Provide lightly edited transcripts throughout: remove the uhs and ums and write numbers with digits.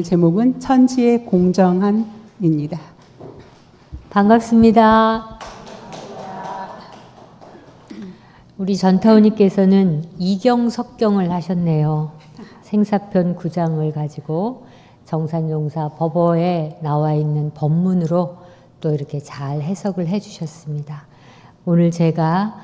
제목은 천지의 공정함입니다. 반갑습니다. 우리 전타우님께서는 이경석경을 하셨네요. 생사편 9장을 가지고 정산용사 법어에 나와 있는 법문으로 또 이렇게 잘 해석을 해주셨습니다. 오늘 제가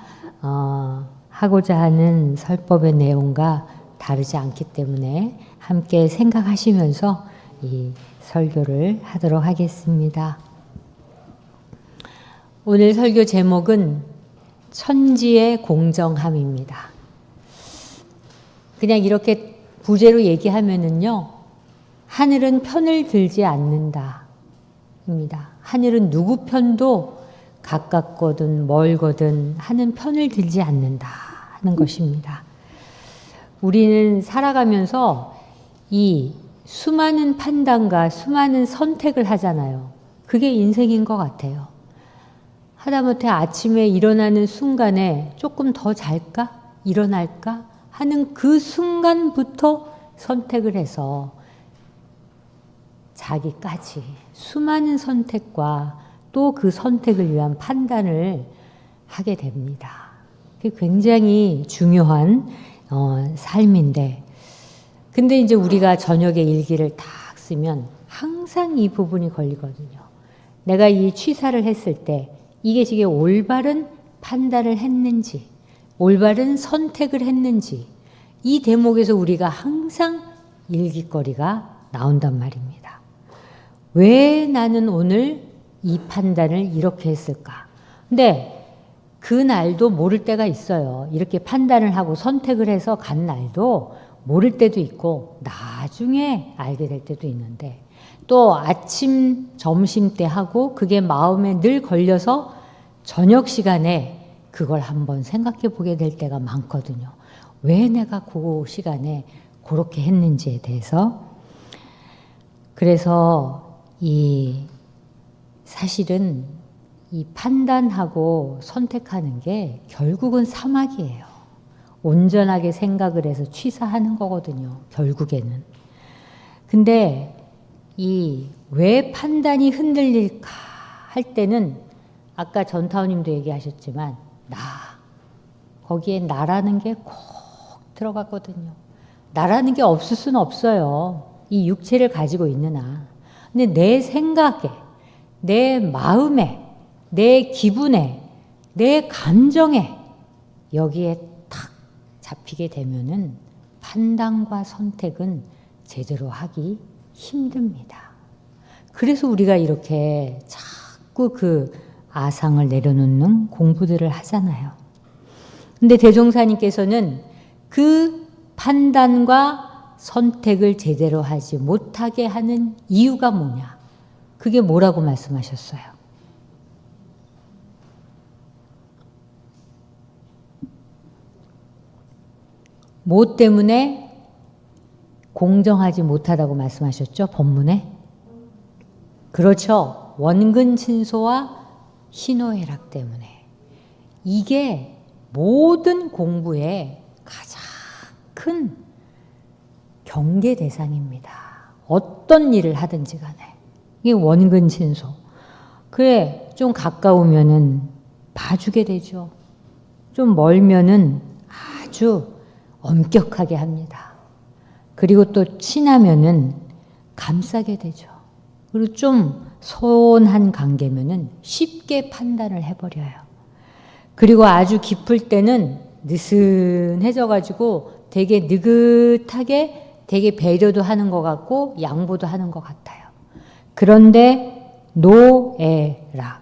하고자 하는 설법의 내용과 다르지 않기 때문에 함께 생각하시면서 이 설교를 하도록 하겠습니다. 오늘 설교 제목은 천지의 공정함입니다. 그냥 이렇게 부제로 얘기하면은요, 하늘은 편을 들지 않는다 입니다. 하늘은 누구 편도 가깝거든 멀거든 하는 편을 들지 않는다 하는 것입니다. 우리는 살아가면서 이 수많은 판단과 수많은 선택을 하잖아요. 그게 인생인 것 같아요. 하다못해 아침에 일어나는 순간에 조금 더 잘까? 일어날까? 하는 그 순간부터 선택을 해서 자기까지 수많은 선택과 또 그 선택을 위한 판단을 하게 됩니다. 그게 굉장히 중요한 삶인데, 근데 이제 우리가 저녁에 일기를 딱 쓰면 항상 이 부분이 걸리거든요. 내가 이 취사를 했을 때 이게 지금 올바른 판단을 했는지, 올바른 선택을 했는지, 이 대목에서 우리가 항상 일기거리가 나온단 말입니다. 왜 나는 오늘 이 판단을 이렇게 했을까? 근데 그 날도 모를 때가 있어요. 이렇게 판단을 하고 선택을 해서 간 날도 모를 때도 있고 나중에 알게 될 때도 있는데, 또 아침, 점심 때 하고 그게 마음에 늘 걸려서 저녁 시간에 그걸 한번 생각해 보게 될 때가 많거든요. 왜 내가 그 시간에 그렇게 했는지에 대해서. 그래서 사실은 이 판단하고 선택하는 게 결국은 사막이에요. 온전하게 생각을 해서 취사하는 거거든요, 결국에는. 근데 왜 판단이 흔들릴까 할 때는 아까 전타우님도 얘기하셨지만 거기에 나라는 게 꼭 들어갔거든요. 나라는 게 없을 수는 없어요. 이 육체를 가지고 있는 나. 근데 내 생각에, 내 마음에, 내 기분에, 내 감정에 여기에 탁 잡히게 되면은 판단과 선택은 제대로 하기 힘듭니다. 그래서 우리가 이렇게 자꾸 그 아상을 내려놓는 공부들을 하잖아요. 근데 대종사님께서는 그 판단과 선택을 제대로 하지 못하게 하는 이유가 뭐냐? 그게 뭐라고 말씀하셨어요? 뭐 때문에 공정하지 못하다고 말씀하셨죠? 법문에? 그렇죠. 원근친소와 희노애락 때문에. 이게 모든 공부의 가장 큰 경계 대상입니다. 어떤 일을 하든지 간에. 이게 원근친소. 그래, 좀 가까우면은 봐주게 되죠. 좀 멀면은 아주 엄격하게 합니다. 그리고 또 친하면은 감싸게 되죠. 그리고 좀 소원한 관계면은 쉽게 판단을 해버려요. 그리고 아주 깊을 때는 느슨해져가지고 되게 느긋하게 되게 배려도 하는 것 같고 양보도 하는 것 같아요. 그런데 노애락,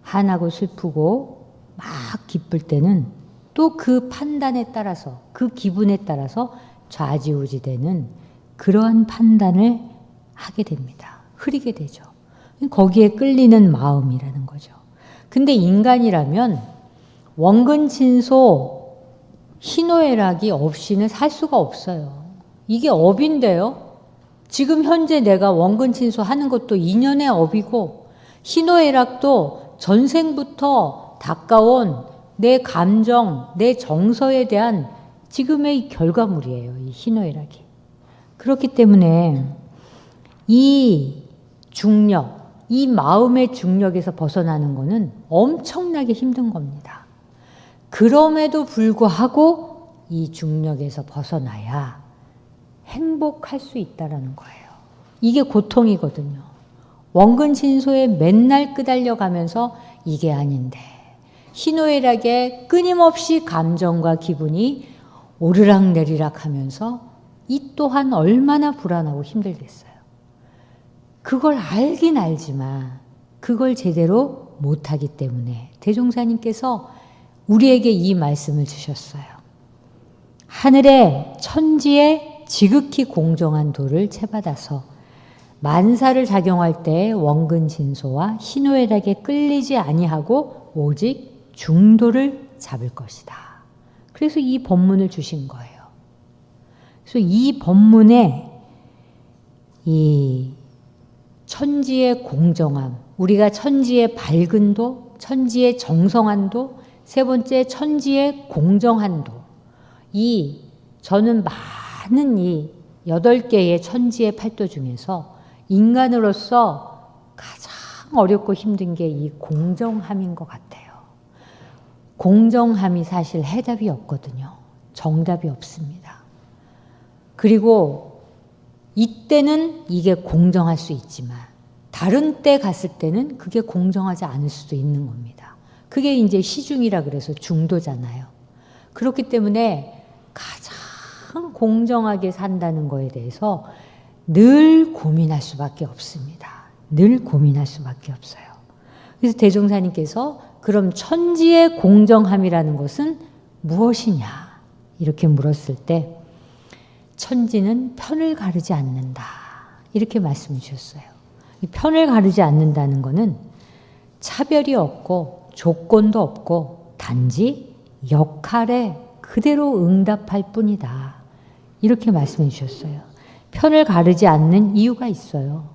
한하고 슬프고 막 기쁠 때는 또 그 판단에 따라서, 그 기분에 따라서 좌지우지되는 그러한 판단을 하게 됩니다. 흐리게 되죠. 거기에 끌리는 마음이라는 거죠. 근데 인간이라면 원근친소, 희노애락이 없이는 살 수가 없어요. 이게 업인데요. 지금 현재 내가 원근친소 하는 것도 인연의 업이고, 희노애락도 전생부터 닦아온 내 감정, 내 정서에 대한 지금의 결과물이에요, 이 희노애락이. 그렇기 때문에 이 중력, 이 마음의 중력에서 벗어나는 것은 엄청나게 힘든 겁니다. 그럼에도 불구하고 이 중력에서 벗어나야 행복할 수 있다라는 거예요. 이게 고통이거든요. 원근 진소에 맨날 끄달려 가면서 이게 아닌데, 희노애락에 끊임없이 감정과 기분이 오르락내리락 하면서 이 또한 얼마나 불안하고 힘들겠어요. 그걸 알긴 알지만 그걸 제대로 못하기 때문에 대종사님께서 우리에게 이 말씀을 주셨어요. 하늘에 천지에 지극히 공정한 도를 채받아서 만사를 작용할 때 원근 진소와 희노애락에 끌리지 아니하고 오직 중도를 잡을 것이다. 그래서 이 법문을 주신 거예요. 그래서 이 법문에 이 천지의 공정함, 우리가 천지의 밝은 도, 천지의 정성한 도, 세 번째 천지의 공정한 도, 저는 많은 이 8개의 천지의 팔도 중에서 인간으로서 가장 어렵고 힘든 게 이 공정함인 것 같아요. 공정함이 사실 해답이 없거든요. 정답이 없습니다. 그리고 이때는 이게 공정할 수 있지만 다른 때 갔을 때는 그게 공정하지 않을 수도 있는 겁니다. 그게 이제 시중이라 그래서 중도잖아요. 그렇기 때문에 가장 공정하게 산다는 거에 대해서 늘 고민할 수밖에 없습니다. 늘 고민할 수밖에 없어요. 그래서 대종사님께서 그럼 천지의 공정함이라는 것은 무엇이냐? 이렇게 물었을 때 천지는 편을 가르지 않는다. 이렇게 말씀해 주셨어요. 이 편을 가르지 않는다는 것은 차별이 없고 조건도 없고 단지 역할에 그대로 응답할 뿐이다. 이렇게 말씀해 주셨어요. 편을 가르지 않는 이유가 있어요.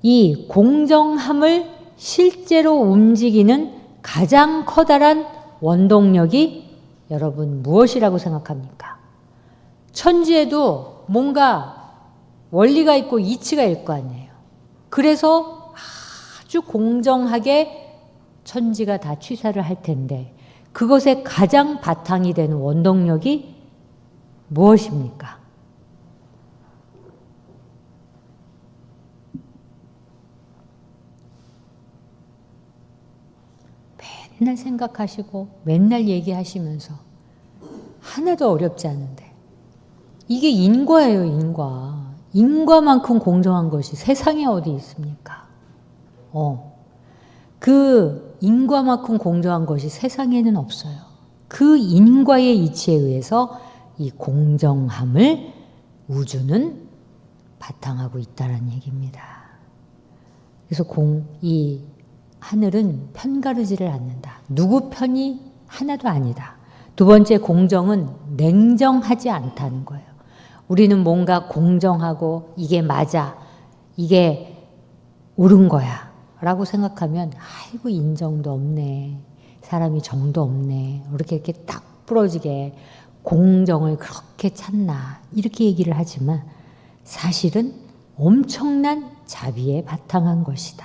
이 공정함을 실제로 움직이는 가장 커다란 원동력이 여러분 무엇이라고 생각합니까? 천지에도 뭔가 원리가 있고 이치가 있을 거 아니에요. 그래서 아주 공정하게 천지가 다 취사를 할 텐데 그것의 가장 바탕이 되는 원동력이 무엇입니까? 맨날 생각하시고 맨날 얘기하시면서 하나도 어렵지 않은데 이게 인과예요, 인과. 인과만큼 공정한 것이 세상에 어디 있습니까? 그 인과만큼 공정한 것이 세상에는 없어요. 그 인과의 이치에 의해서 이 공정함을 우주는 바탕하고 있다는 얘기입니다. 그래서 이 하늘은 편가르지를 않는다. 누구 편이 하나도 아니다. 두 번째 공정은 냉정하지 않다는 거예요. 우리는 뭔가 공정하고 이게 맞아, 이게 옳은 거야 라고 생각하면 아이고 인정도 없네, 사람이 정도 없네, 이렇게 딱 부러지게 공정을 그렇게 찾나 이렇게 얘기를 하지만 사실은 엄청난 자비에 바탕한 것이다.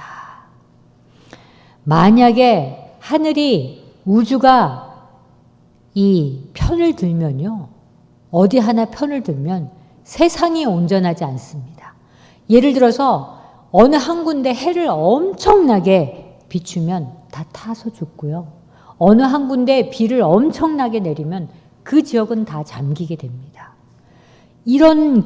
만약에 하늘이 우주가 이 편을 들면요, 어디 하나 편을 들면 세상이 온전하지 않습니다. 예를 들어서 어느 한 군데 해를 엄청나게 비추면 다 타서 죽고요. 어느 한 군데 비를 엄청나게 내리면 그 지역은 다 잠기게 됩니다. 이런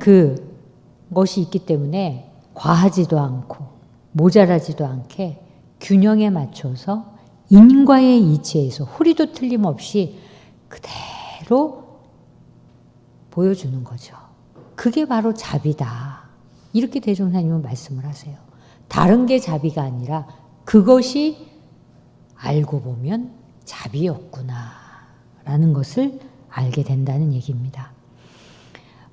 것이 있기 때문에 과하지도 않고 모자라지도 않게 균형에 맞춰서 인과의 이치에서 후리도 틀림없이 그대로 보여주는 거죠. 그게 바로 자비다. 이렇게 대종사님은 말씀을 하세요. 다른 게 자비가 아니라 그것이 알고 보면 자비였구나 라는 것을 알게 된다는 얘기입니다.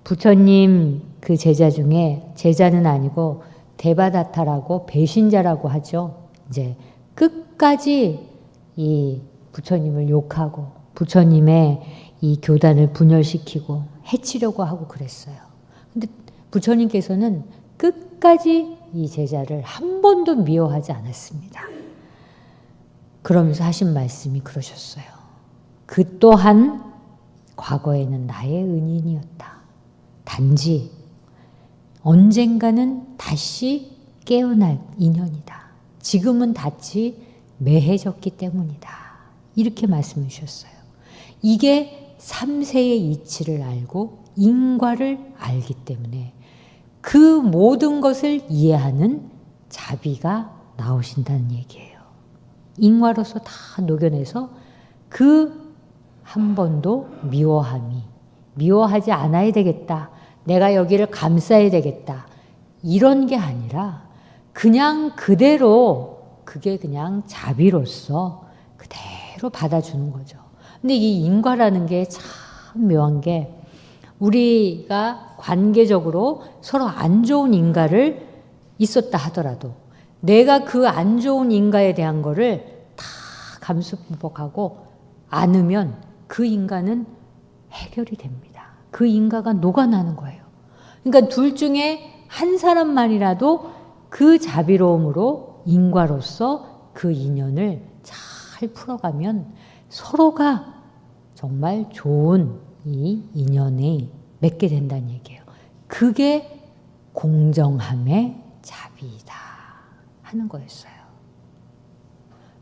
부처님 그 제자 중에, 제자는 아니고 데바다타라고 배신자라고 하죠. 이제 끝까지 이 부처님을 욕하고 부처님의 이 교단을 분열시키고 해치려고 하고 그랬어요. 근데 부처님께서는 끝까지 이 제자를 한 번도 미워하지 않았습니다. 그러면서 하신 말씀이 그러셨어요. 그 또한 과거에는 나의 은인이었다. 단지 언젠가는 다시 깨어날 인연이다. 지금은 다치 매해졌기 때문이다. 이렇게 말씀해 주셨어요. 이게 3세의 이치를 알고 인과를 알기 때문에 그 모든 것을 이해하는 자비가 나오신다는 얘기예요. 인과로서 다 녹여내서 그 한 번도 미워하지 않아야 되겠다. 내가 여기를 감싸야 되겠다. 이런 게 아니라 그냥 그대로 그게 그냥 자비로서 그대로 받아주는 거죠. 근데 이 인과라는 게 참 묘한 게 우리가 관계적으로 서로 안 좋은 인과를 있었다 하더라도 내가 그 안 좋은 인과에 대한 거를 다 감수복하고 안으면 그 인과는 해결이 됩니다. 그 인과가 녹아나는 거예요. 그러니까 둘 중에 한 사람만이라도 그 자비로움으로 인과로서 그 인연을 잘 풀어가면 서로가 정말 좋은 이 인연이 맺게 된다는 얘기예요. 그게 공정함의 자비이다 하는 거였어요.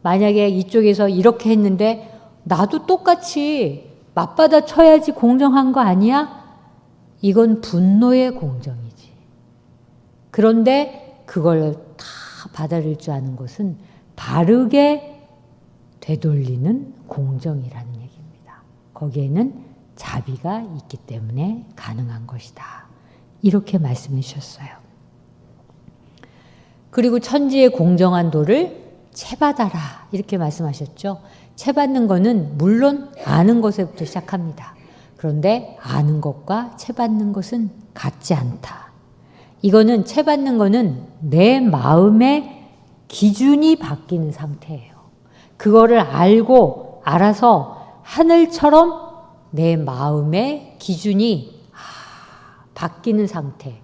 만약에 이쪽에서 이렇게 했는데 나도 똑같이 맞받아 쳐야지 공정한 거 아니야? 이건 분노의 공정이지. 그런데 그걸 다 받아들일 줄 아는 것은 바르게 되돌리는 공정이라는 얘기입니다. 거기에는 자비가 있기 때문에 가능한 것이다. 이렇게 말씀해 주셨어요. 그리고 천지의 공정한 도를 채받아라. 이렇게 말씀하셨죠. 채받는 거는 물론 아는 것에부터 시작합니다. 그런데 아는 것과 채받는 것은 같지 않다. 이거는 채받는 거는 내 마음의 기준이 바뀌는 상태예요. 그거를 알고 알아서 하늘처럼 내 마음의 기준이 바뀌는 상태.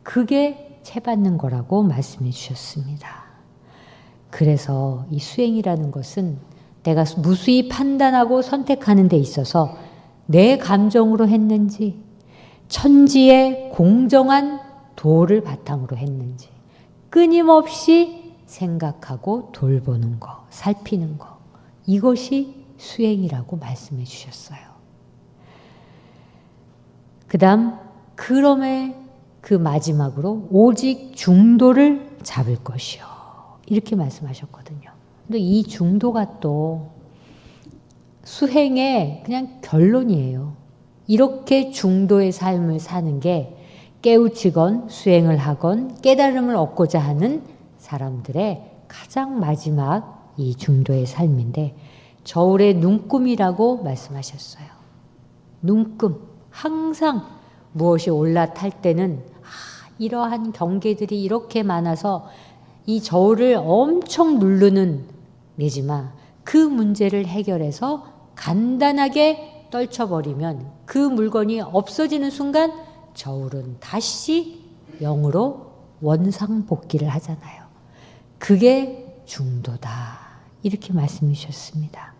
그게 채받는 거라고 말씀해 주셨습니다. 그래서 이 수행이라는 것은 내가 무수히 판단하고 선택하는 데 있어서 내 감정으로 했는지 천지의 공정한 도를 바탕으로 했는지 끊임없이 생각하고 돌보는 거, 살피는 거. 이것이 수행이라고 말씀해 주셨어요. 그 다음 그럼에 그 마지막으로 오직 중도를 잡을 것이요. 이렇게 말씀하셨거든요. 근데 이 중도가 또 수행의 그냥 결론이에요. 이렇게 중도의 삶을 사는 게 깨우치건 수행을 하건 깨달음을 얻고자 하는 사람들의 가장 마지막 이 중도의 삶인데 저울의 눈금이라고 말씀하셨어요. 눈금. 항상 무엇이 올라탈 때는 이러한 경계들이 이렇게 많아서 이 저울을 엄청 누르는 내지만 그 문제를 해결해서 간단하게 떨쳐버리면 그 물건이 없어지는 순간 저울은 다시 0으로 원상복귀를 하잖아요. 그게 중도다. 이렇게 말씀해 주셨습니다.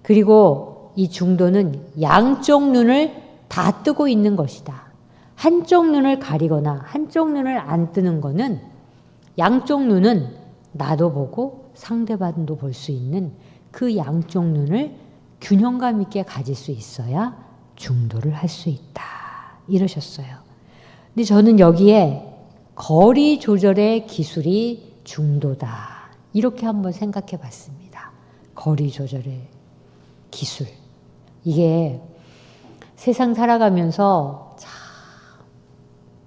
그리고 이 중도는 양쪽 눈을 다 뜨고 있는 것이다. 한쪽 눈을 가리거나 한쪽 눈을 안 뜨는 거는 양쪽 눈은 나도 보고 상대방도 볼 수 있는 그 양쪽 눈을 균형감 있게 가질 수 있어야 중도를 할 수 있다. 이러셨어요. 근데 저는 여기에 거리 조절의 기술이 중도다. 이렇게 한번 생각해 봤습니다. 거리 조절의 기술. 이게 세상 살아가면서 참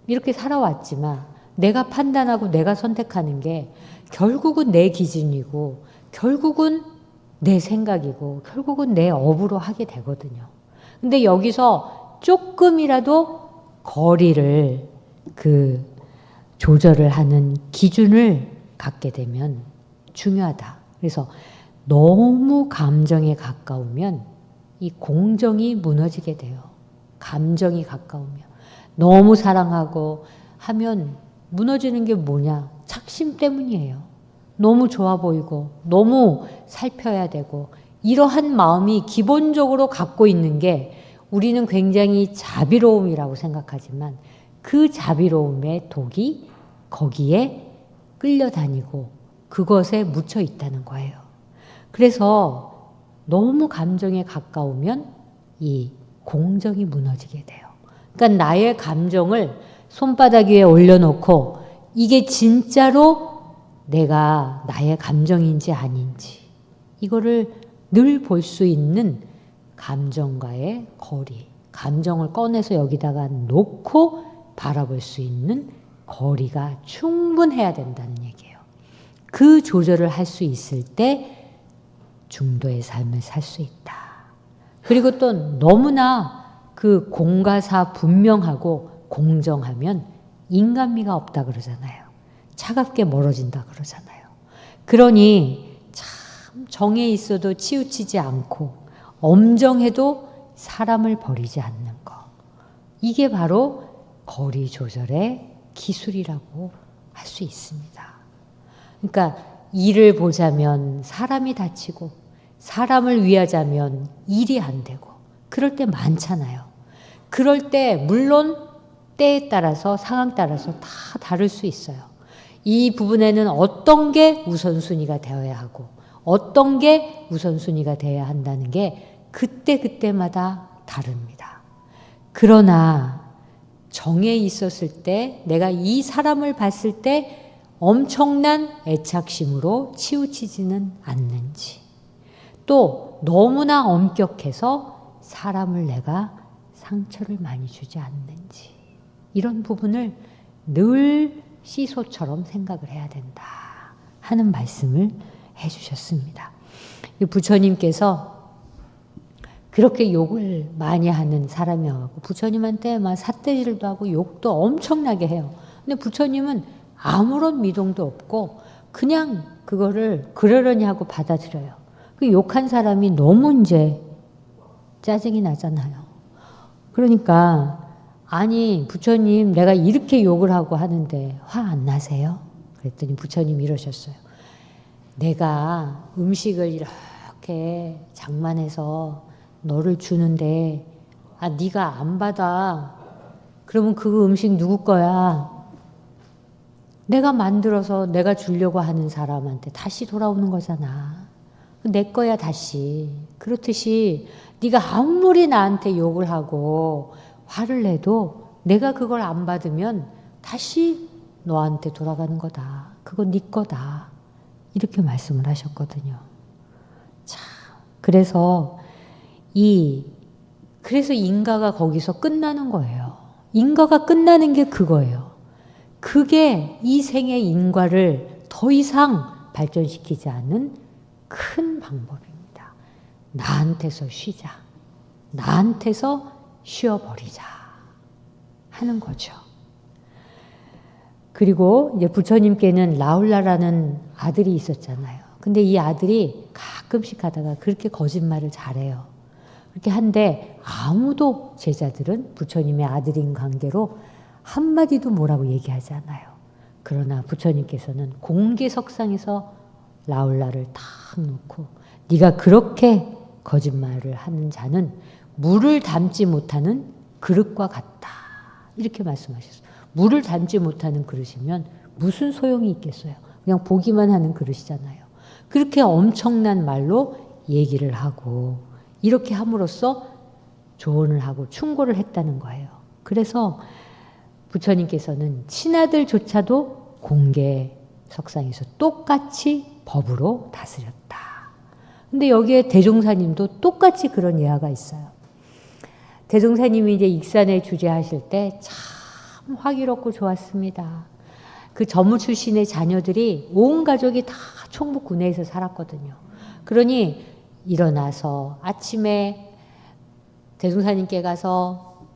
이렇게 살아왔지만 내가 판단하고 내가 선택하는 게 결국은 내 기준이고 결국은 내 생각이고 결국은 내 업으로 하게 되거든요. 근데 여기서 조금이라도 거리를 조절을 하는 기준을 갖게 되면 중요하다. 그래서 너무 감정에 가까우면 이 공정이 무너지게 돼요. 감정이 가까우면. 너무 사랑하고 하면 무너지는 게 뭐냐? 착심 때문이에요. 너무 좋아 보이고 너무 살펴야 되고 이러한 마음이 기본적으로 갖고 있는 게 우리는 굉장히 자비로움이라고 생각하지만 그 자비로움의 독이 거기에 끌려다니고 그것에 묻혀 있다는 거예요. 그래서 너무 감정에 가까우면 이 공정이 무너지게 돼요. 그러니까 나의 감정을 손바닥 위에 올려놓고 이게 진짜로 내가 나의 감정인지 아닌지 이거를 늘 볼 수 있는 감정과의 거리, 감정을 꺼내서 여기다가 놓고 바라볼 수 있는 거리가 충분해야 된다는 얘기예요. 그 조절을 할 수 있을 때 중도의 삶을 살 수 있다. 그리고 또 너무나 그 공과사 분명하고 공정하면 인간미가 없다 그러잖아요. 차갑게 멀어진다 그러잖아요. 그러니 참 정에 있어도 치우치지 않고 엄정해도 사람을 버리지 않는 거. 이게 바로 거리 조절의 기술이라고 할 수 있습니다. 그러니까 일을 보자면 사람이 다치고 사람을 위하자면 일이 안 되고 그럴 때 많잖아요. 그럴 때 물론 때에 따라서 상황 따라서 다 다를 수 있어요. 이 부분에는 어떤 게 우선순위가 되어야 하고 어떤 게 우선순위가 되어야 한다는 게 그때그때마다 다릅니다. 그러나 정에 있었을 때 내가 이 사람을 봤을 때 엄청난 애착심으로 치우치지는 않는지 또 너무나 엄격해서 사람을 내가 상처를 많이 주지 않는지 이런 부분을 늘 시소처럼 생각을 해야 된다 하는 말씀을 해주셨습니다. 부처님께서 그렇게 욕을 많이 하는 사람이어서 부처님한테 막 삿대질도 하고 욕도 엄청나게 해요. 근데 부처님은 아무런 미동도 없고 그냥 그거를 그러려니 하고 받아들여요. 그 욕한 사람이 너무 이제 짜증이 나잖아요. 그러니까 아니 부처님 내가 이렇게 욕을 하고 하는데 화 안 나세요? 그랬더니 부처님이 이러셨어요. 내가 음식을 이렇게 장만해서 너를 주는데 아 네가 안 받아. 그러면 그 음식 누구 거야? 내가 만들어서 내가 주려고 하는 사람한테 다시 돌아오는 거잖아. 내 거야 다시. 그렇듯이 네가 아무리 나한테 욕을 하고 화를 내도 내가 그걸 안 받으면 다시 너한테 돌아가는 거다. 그건 네 거다. 이렇게 말씀을 하셨거든요. 참 그래서 인가가 거기서 끝나는 거예요. 인가가 끝나는 게 그거예요. 그게 이 생의 인과를 더 이상 발전시키지 않는 큰 방법입니다. 나한테서 쉬자. 나한테서 쉬어버리자 하는 거죠. 그리고 이제 부처님께는 라울라라는 아들이 있었잖아요. 근데 이 아들이 가끔씩 하다가 그렇게 거짓말을 잘해요. 그렇게 한데 아무도 제자들은 부처님의 아들인 관계로 한마디도 뭐라고 얘기하지 않아요. 그러나 부처님께서는 공개석상에서 라울라를 탁 놓고 네가 그렇게 거짓말을 하는 자는 물을 담지 못하는 그릇과 같다. 이렇게 말씀하셨어요. 물을 담지 못하는 그릇이면 무슨 소용이 있겠어요. 그냥 보기만 하는 그릇이잖아요. 그렇게 엄청난 말로 얘기를 하고 이렇게 함으로써 조언을 하고 충고를 했다는 거예요. 그래서 부처님께서는 친아들조차도 공개 석상에서 똑같이 법으로 다스렸다. 근데 여기에 대종사님도 똑같이 그런 예화가 있어요. 대종사님이 이제 익산에 주재하실 때 참 화기롭고 좋았습니다. 그 전무 출신의 자녀들이 온 가족이 다 총북 구내에서 살았거든요. 그러니 일어나서 아침에 대종사님께 가서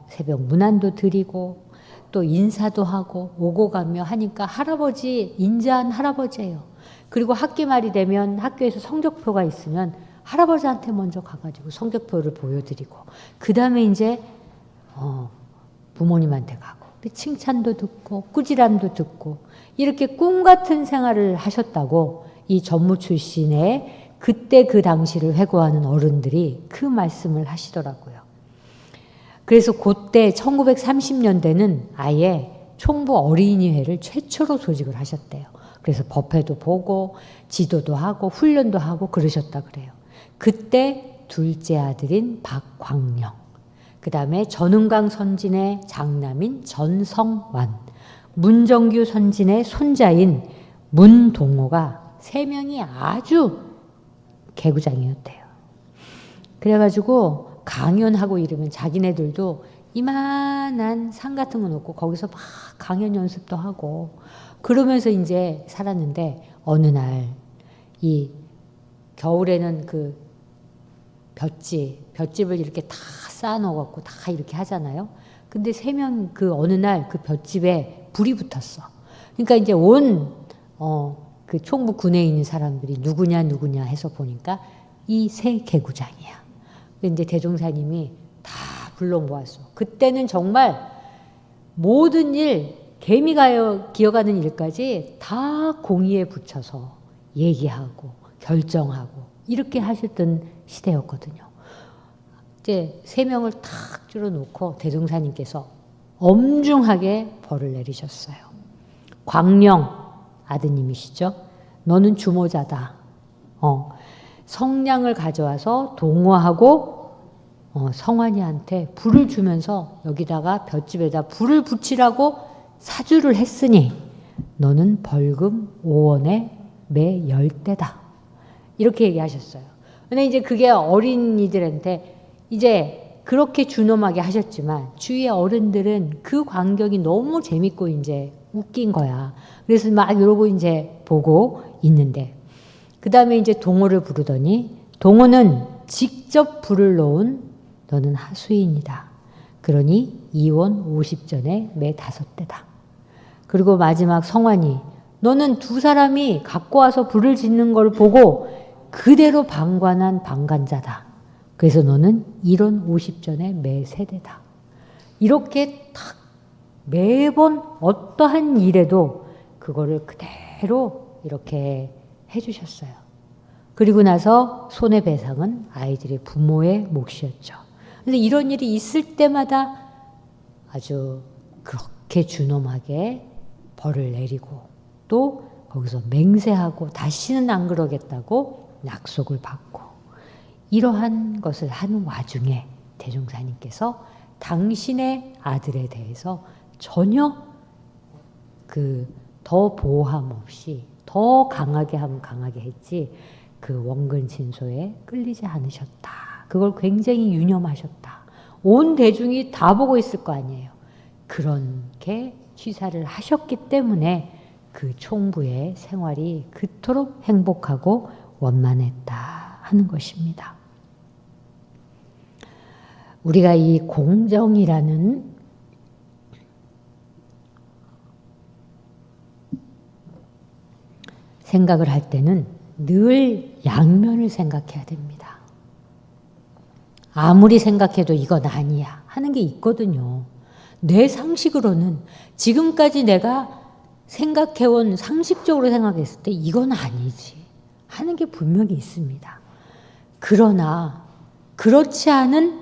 새벽 문안도 드리고 또 인사도 하고 오고 가며 하니까 할아버지 인자한 할아버지예요. 그리고 학기말이 되면 학교에서 성적표가 있으면 할아버지한테 먼저 가가지고 성적표를 보여드리고 그 다음에 이제 부모님한테 가고 칭찬도 듣고 꾸지람도 듣고 이렇게 꿈 같은 생활을 하셨다고 이 전무 출신의 그때 그 당시를 회고하는 어른들이 그 말씀을 하시더라고요. 그래서 그때 1930년대는 아예 총부 어린이회를 최초로 조직을 하셨대요. 그래서 법회도 보고 지도도 하고 훈련도 하고 그러셨다 그래요. 그때 둘째 아들인 박광령, 그 다음에 전은강 선진의 장남인 전성완, 문정규 선진의 손자인 문동호가 세 명이 아주 개구장이었대요. 그래가지고 강연하고 이러면 자기네들도 이만한 상 같은 거 놓고 거기서 막 강연 연습도 하고 그러면서 이제 살았는데 어느 날 이 겨울에는 그 볏짚을 이렇게 다 쌓아놓고 다 이렇게 하잖아요. 근데 세 명 그 어느 날 그 볏짚에 불이 붙었어. 그러니까 이제 그 총부 군에 있는 사람들이 누구냐 해서 보니까 이 세 개구장이야. 이제 대종사님이 다 불러 모았어. 그때는 정말 모든 일, 개미가 기어가는 일까지 다 공의에 붙여서 얘기하고 결정하고 이렇게 하셨던 시대였거든요. 이제 세 명을 탁 줄여놓고 대종사님께서 엄중하게 벌을 내리셨어요. 광령 아드님이시죠. 너는 주모자다. 성냥을 가져와서 동호하고 성환이한테 불을 주면서 여기다가 볏짚에다 불을 붙이라고 사주를 했으니 너는 벌금 5원에 매 10대다. 이렇게 얘기하셨어요. 근데 이제 그게 어린이들한테 이제 그렇게 준엄하게 하셨지만 주위의 어른들은 그 광경이 너무 재밌고 이제 웃긴 거야. 그래서 막 이러고 이제 보고 있는데 그 다음에 이제 동호를 부르더니 동호는 직접 불을 놓은 너는 하수인이다. 그러니 2원 50전에 매 5대다. 그리고 마지막 성환이 너는 두 사람이 갖고 와서 불을 짓는 걸 보고 그대로 방관한 방관자다. 그래서 너는 1원 50전에 매 3대다. 이렇게 딱 매번 어떠한 일에도 그거를 그대로 이렇게 해주셨어요. 그리고 나서 손해배상은 아이들의 부모의 몫이었죠. 그래서 이런 일이 있을 때마다 아주 그렇게 준엄하게 벌을 내리고 또 거기서 맹세하고 다시는 안 그러겠다고 약속을 받고 이러한 것을 하는 와중에 대종사님께서 당신의 아들에 대해서 전혀 더 보호함 없이 더 강하게 하면 강하게 했지 그 원근 진소에 끌리지 않으셨다. 그걸 굉장히 유념하셨다. 온 대중이 다 보고 있을 거 아니에요. 그렇게 취사를 하셨기 때문에 그 총부의 생활이 그토록 행복하고 원만했다 하는 것입니다. 우리가 이 공정이라는 생각을 할 때는 늘 양면을 생각해야 됩니다. 아무리 생각해도 이건 아니야 하는 게 있거든요. 내 상식으로는 지금까지 내가 생각해온 상식적으로 생각했을 때 이건 아니지 하는 게 분명히 있습니다. 그러나 그렇지 않은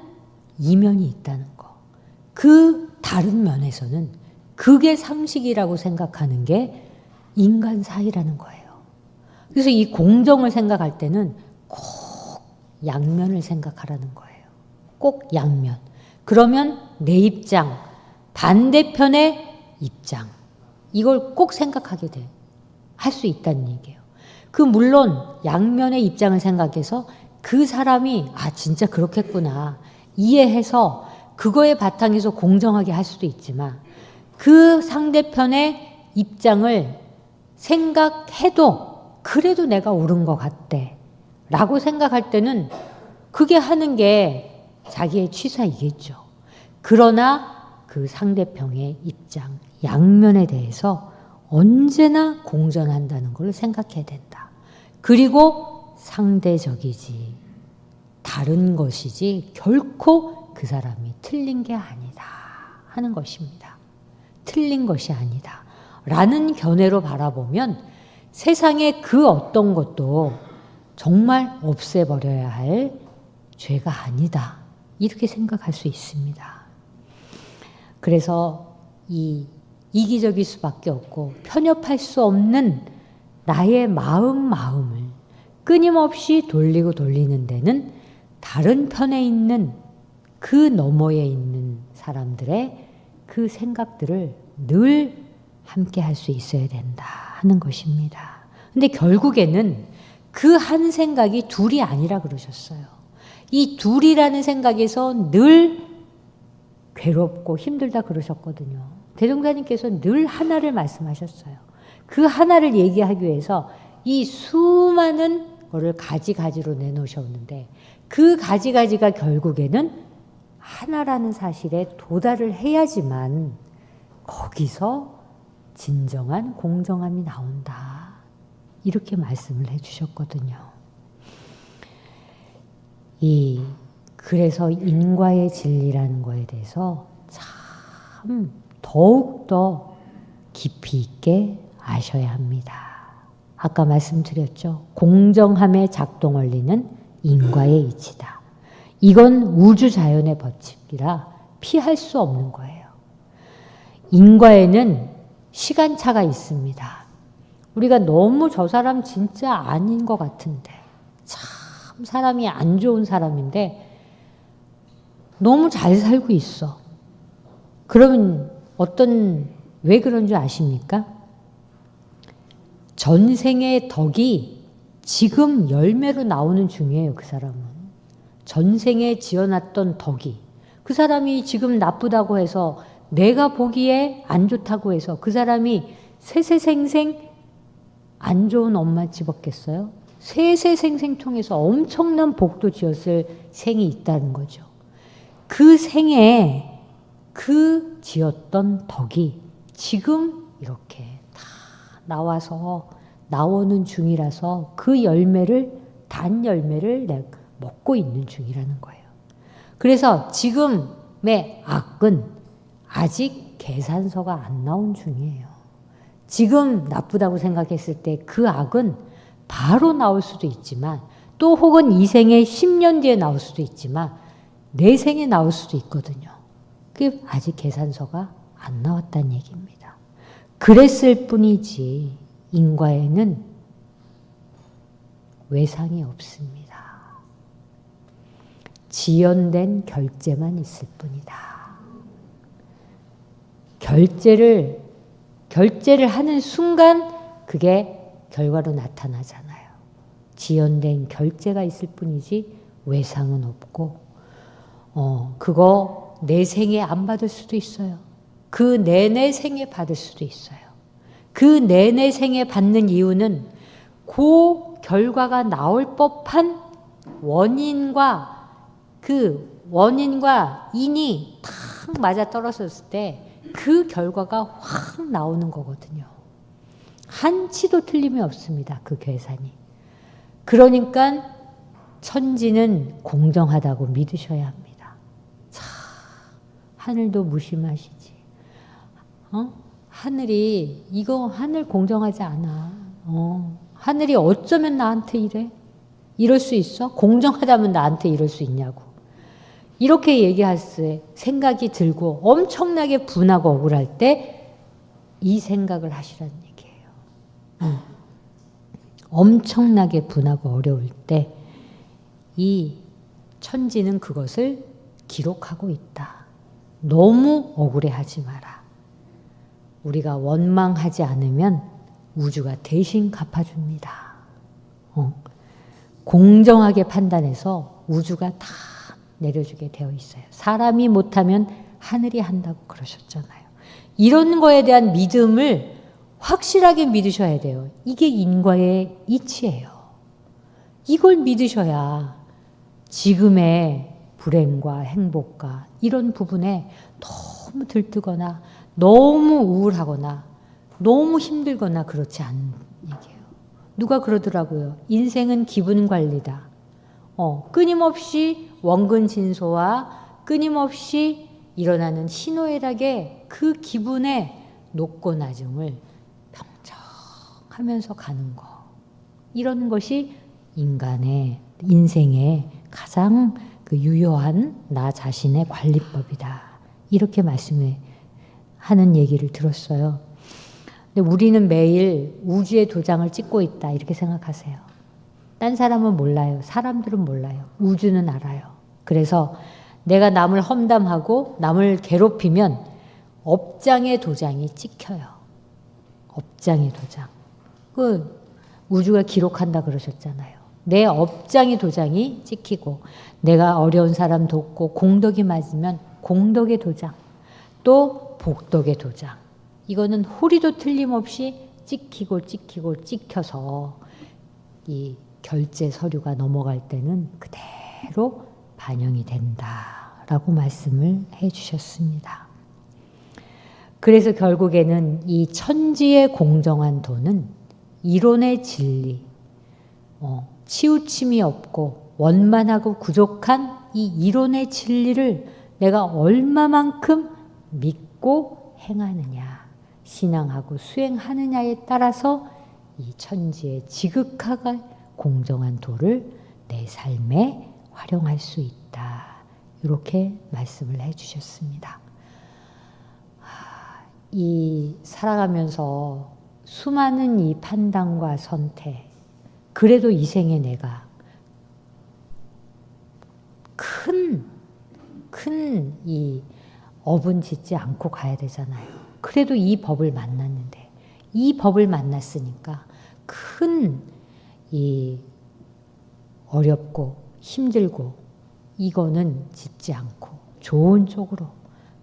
이면이 있다는 거. 그 다른 면에서는 그게 상식이라고 생각하는 게 인간 사이라는 거예요. 그래서 이 공정을 생각할 때는 꼭 양면을 생각하라는 거예요. 꼭 양면. 그러면 내 입장, 반대편의 입장, 이걸 꼭 생각하게 돼. 할 수 있다는 얘기예요. 물론 양면의 입장을 생각해서 그 사람이 진짜 그렇겠구나 이해해서 그거에 바탕에서 공정하게 할 수도 있지만 그 상대편의 입장을 생각해도 그래도 내가 옳은 것 같대 라고 생각할 때는 그게 하는 게 자기의 취사이겠죠. 그러나 그 상대편의 입장, 양면에 대해서 언제나 공정한다는 걸 생각해야 된다. 그리고 상대적이지 다른 것이지 결코 그 사람이 틀린 게 아니다 하는 것입니다. 틀린 것이 아니다. 라는 견해로 바라보면 세상에 그 어떤 것도 정말 없애버려야 할 죄가 아니다. 이렇게 생각할 수 있습니다. 그래서 이기적일 수밖에 없고 편협할 수 없는 나의 마음을 끊임없이 돌리고 돌리는 데는 다른 편에 있는 그 너머에 있는 사람들의 그 생각들을 늘 함께 할 수 있어야 된다 하는 것입니다. 근데 결국에는 그 한 생각이 둘이 아니라 그러셨어요. 이 둘이라는 생각에서 늘 괴롭고 힘들다 그러셨거든요. 대종사님께서 늘 하나를 말씀하셨어요. 그 하나를 얘기하기 위해서 이 수많은 거를 가지가지로 내놓으셨는데 그 가지가지가 결국에는 하나라는 사실에 도달을 해야지만 거기서 진정한 공정함이 나온다. 이렇게 말씀을 해주셨거든요. 그래서 인과의 진리라는 거에 대해서 참 더욱더 깊이 있게 아셔야 합니다. 아까 말씀드렸죠. 공정함의 작동 원리는 인과의 이치다. 이건 우주 자연의 법칙이라 피할 수 없는 거예요. 인과에는 시간차가 있습니다. 우리가 너무 저 사람 진짜 아닌 것 같은데, 참 사람이 안 좋은 사람인데 너무 잘 살고 있어. 그러면 왜 그런 줄 아십니까? 전생의 덕이 지금 열매로 나오는 중이에요. 그 사람은. 전생에 지어놨던 덕이. 그 사람이 지금 나쁘다고 해서 내가 보기에 안 좋다고 해서 그 사람이 세세생생 안 좋은 엄마 집었겠어요? 세세생생 통해서 엄청난 복도 지었을 생이 있다는 거죠. 그 생에 그 지었던 덕이 지금 이렇게 다 나와서 나오는 중이라서 그 열매를 단 열매를 먹고 있는 중이라는 거예요. 그래서 지금의 악은 아직 계산서가 안 나온 중이에요. 지금 나쁘다고 생각했을 때 그 악은 바로 나올 수도 있지만 또 혹은 이 생에 10년 뒤에 나올 수도 있지만 내 생에 나올 수도 있거든요. 그게 아직 계산서가 안 나왔다는 얘기입니다. 그랬을 뿐이지 인과에는 외상이 없습니다. 지연된 결제만 있을 뿐이다. 결제를 하는 순간 그게 결과로 나타나잖아요. 지연된 결제가 있을 뿐이지 외상은 없고 그거 내 생에 안 받을 수도 있어요. 그 내내 생에 받을 수도 있어요. 그 내내 생에 받는 이유는 그 결과가 나올 법한 원인과 인이 탁 맞아 떨어졌을 때 그 결과가 확 나오는 거거든요. 한치도 틀림이 없습니다. 그 계산이. 그러니까 천지는 공정하다고 믿으셔야 합니다. 참, 하늘도 무심하시지. 하늘이 하늘 공정하지 않아. 하늘이 어쩌면 나한테 이래? 이럴 수 있어? 공정하다면 나한테 이럴 수 있냐고. 이렇게 얘기할 때 생각이 들고 엄청나게 분하고 억울할 때 이 생각을 하시라는 얘기예요. 엄청나게 분하고 어려울 때 이 천지는 그것을 기록하고 있다. 너무 억울해하지 마라. 우리가 원망하지 않으면 우주가 대신 갚아줍니다. 공정하게 판단해서 우주가 다 내려주게 되어 있어요. 사람이 못하면 하늘이 한다고 그러셨잖아요. 이런 거에 대한 믿음을 확실하게 믿으셔야 돼요. 이게 인과의 이치예요. 이걸 믿으셔야 지금의 불행과 행복과 이런 부분에 너무 들뜨거나 너무 우울하거나 너무 힘들거나 그렇지 않은 얘기예요. 누가 그러더라고요. 인생은 기분 관리다. 끊임없이 원근 진소와 끊임없이 일어나는 희노애락의 그 기분의 높고 낮음을 평정하면서 가는 거. 이런 것이 인간의 인생의 가장 그 유효한 나 자신의 관리법이다. 이렇게 말씀을 하는 얘기를 들었어요. 근데 우리는 매일 우주의 도장을 찍고 있다. 이렇게 생각하세요. 딴 사람은 몰라요. 사람들은 몰라요. 우주는 알아요. 그래서 내가 남을 험담하고 남을 괴롭히면 업장의 도장이 찍혀요. 업장의 도장. 그 우주가 기록한다 그러셨잖아요. 내 업장의 도장이 찍히고 내가 어려운 사람 돕고 공덕이 맞으면 공덕의 도장, 또 복덕의 도장. 이거는 호리도 틀림없이 찍혀서 이 결제 서류가 넘어갈 때는 그대로 반영이 된다라고 말씀을 해 주셨습니다. 그래서 결국에는 이 천지의 공정한 도는 이론의 진리, 치우침이 없고 원만하고 부족한 이 이론의 진리를 내가 얼마만큼 믿고 행하느냐, 신앙하고 수행하느냐에 따라서 이 천지의 지극하게 공정한 도를 내 삶에 활용할 수 있다. 이렇게 말씀을 해주셨습니다. 이 살아가면서 수많은 이 판단과 선택, 그래도 이 생에 내가 큰 이 업은 짓지 않고 가야 되잖아요. 그래도 이 법을 만났는데, 이 법을 만났으니까 큰 이 어렵고 힘들고 이거는 짓지 않고 좋은 쪽으로,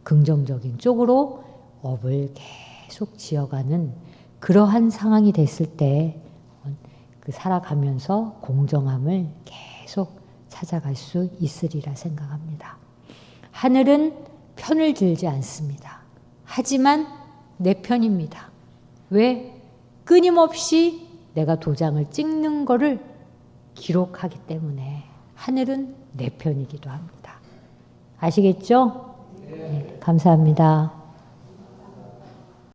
긍정적인 쪽으로 업을 계속 지어가는 그러한 상황이 됐을 때 그 살아가면서 공정함을 계속 찾아갈 수 있으리라 생각합니다. 하늘은 편을 들지 않습니다. 하지만 내 편입니다. 왜? 끊임없이 내가 도장을 찍는 거를 기록하기 때문에 하늘은 내 편이기도 합니다. 아시겠죠? 네, 감사합니다.